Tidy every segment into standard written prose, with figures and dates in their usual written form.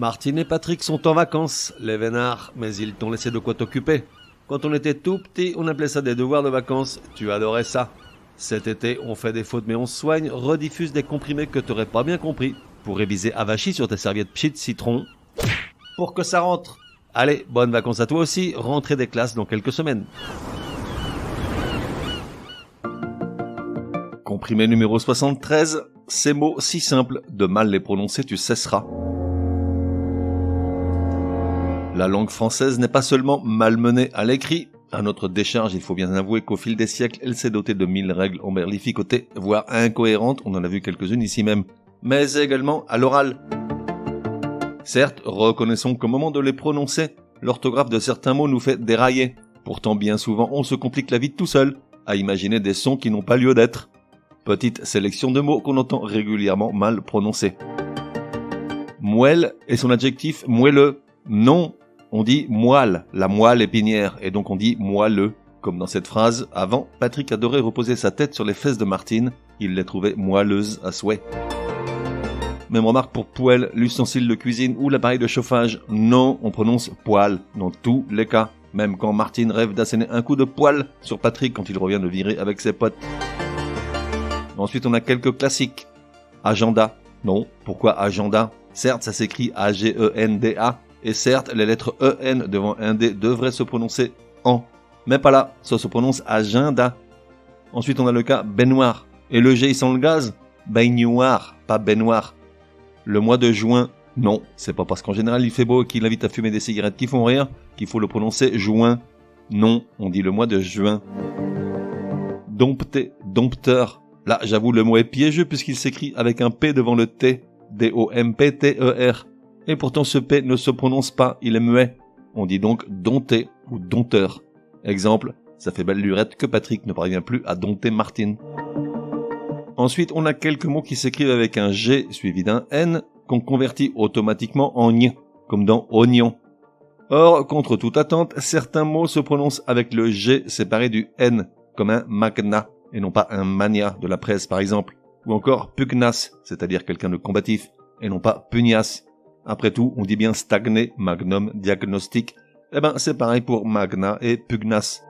Martine et Patrick sont en vacances, les vénards, mais ils t'ont laissé de quoi t'occuper. Quand on était tout petit, on appelait ça des devoirs de vacances, tu adorais ça. Cet été, on fait des fautes mais on se soigne, rediffuse des comprimés que t'aurais pas bien compris, pour réviser avachi sur tes serviettes pchit citron, pour que ça rentre. Allez, bonnes vacances à toi aussi, rentrée des classes dans quelques semaines. Comprimé numéro 73, ces mots si simples, de mal les prononcer tu cesseras. La langue française n'est pas seulement malmenée à l'écrit. À notre décharge, il faut bien avouer qu'au fil des siècles, elle s'est dotée de 1000 règles emberlificotées, voire incohérentes, on en a vu quelques-unes ici même, mais également à l'oral. Certes, reconnaissons qu'au moment de les prononcer, l'orthographe de certains mots nous fait dérailler. Pourtant, bien souvent, on se complique la vie tout seul, à imaginer des sons qui n'ont pas lieu d'être. Petite sélection de mots qu'on entend régulièrement mal prononcés. Moelle et son adjectif moelleux. Non, on dit moelle, la moelle épinière, et donc on dit moelleux. Comme dans cette phrase, avant, Patrick adorait reposer sa tête sur les fesses de Martine, il les trouvait moelleuses à souhait. Même remarque pour poêle, l'ustensile de cuisine ou l'appareil de chauffage. Non, on prononce poêle, dans tous les cas. Même quand Martine rêve d'asséner un coup de poêle sur Patrick quand il revient de virer avec ses potes. Ensuite, on a quelques classiques. Agenda. Non, pourquoi agenda? Certes, ça s'écrit A-G-E-N-D-A. Et certes, les lettres E-N devant un D devraient se prononcer en. Mais pas là, ça se prononce agenda. Ensuite, on a le cas baignoire. Et le G, il sent le gaz? Baignoire, pas baignoire. Le mois de juin, non, c'est pas parce qu'en général il fait beau et qu'il invite à fumer des cigarettes qui font rire qu'il faut le prononcer juin. Non, on dit le mois de juin. Dompter, dompteur. Là, j'avoue, le mot est piégeux puisqu'il s'écrit avec un P devant le T. D-O-M-P-T-E-R. Et pourtant ce P ne se prononce pas, il est muet. On dit donc dompter ou dompteur. Exemple, ça fait belle lurette que Patrick ne parvient plus à dompter Martine. Ensuite, on a quelques mots qui s'écrivent avec un G suivi d'un N qu'on convertit automatiquement en N, comme dans oignon. Or, contre toute attente, certains mots se prononcent avec le G séparé du N, comme un magna, et non pas un mania de la presse par exemple. Ou encore pugnace, c'est-à-dire quelqu'un de combatif, et non pas pugnace. Après tout, on dit bien stagné, magnum, diagnostic. Eh ben, c'est pareil pour magna et pugnace.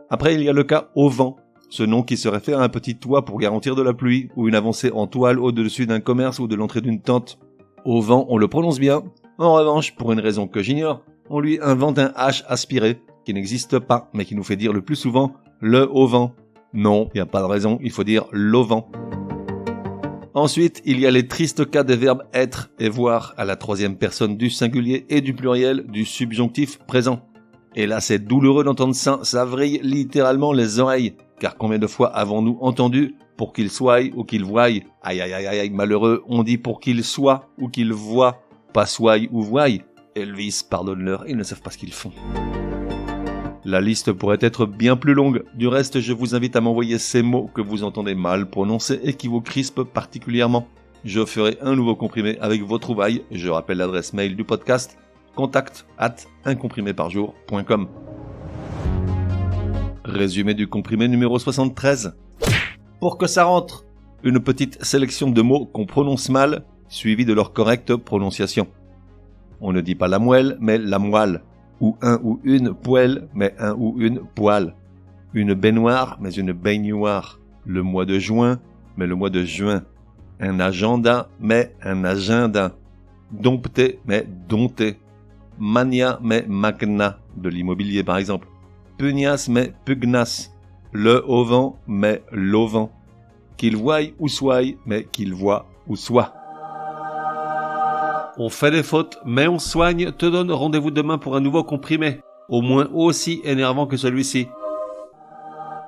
Après, il y a le cas auvent, ce nom qui se réfère à un petit toit pour garantir de la pluie, ou une avancée en toile au-dessus d'un commerce ou de l'entrée d'une tente. Auvent, on le prononce bien. En revanche, pour une raison que j'ignore, on lui invente un H aspiré, qui n'existe pas, mais qui nous fait dire le plus souvent le auvent. Non, il n'y a pas de raison, il faut dire l'auvent. Ensuite, il y a les tristes cas des verbes être et voir à la troisième personne du singulier et du pluriel du subjonctif présent. Et là, c'est douloureux d'entendre ça vrille littéralement les oreilles. Car combien de fois avons-nous entendu pour qu'il soit ou qu'il voie? Aïe aïe aïe aïe, malheureux, on dit pour qu'il soit ou qu'il voie, pas soit ou voie. Elvis, pardonne-leur, ils ne savent pas ce qu'ils font. La liste pourrait être bien plus longue. Du reste, je vous invite à m'envoyer ces mots que vous entendez mal prononcer et qui vous crispent particulièrement. Je ferai un nouveau comprimé avec vos trouvailles. Je rappelle l'adresse mail du podcast contact@uncompriméparjour.com. Résumé du comprimé numéro 73. Pour que ça rentre, une petite sélection de mots qu'on prononce mal, suivi de leur correcte prononciation. On ne dit pas la moelle, mais la moelle. Ou un ou une poêle, mais un ou une poêle. Une baignoire, mais une baignoire. Le mois de juin, mais le mois de juin. Un agenda, mais un agenda. Dompter, mais dompter. Mania, mais magna, de l'immobilier par exemple. Pugnace, mais pugnace. Le auvent, mais l'auvent. Qu'il voie ou soit, mais qu'il voie ou soit. On fait des fautes, mais on soigne, te donne rendez-vous demain pour un nouveau comprimé, au moins aussi énervant que celui-ci.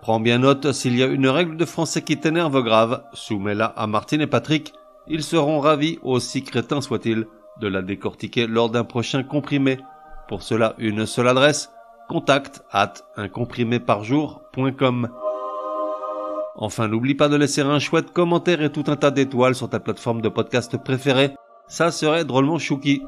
Prends bien note, s'il y a une règle de français qui t'énerve grave, soumets-la à Martine et Patrick, ils seront ravis, aussi crétins soient-ils, de la décortiquer lors d'un prochain comprimé. Pour cela, une seule adresse, contact@uncompriméparjour.com. Enfin, n'oublie pas de laisser un chouette commentaire et tout un tas d'étoiles sur ta plateforme de podcast préférée. Ça serait drôlement chouki.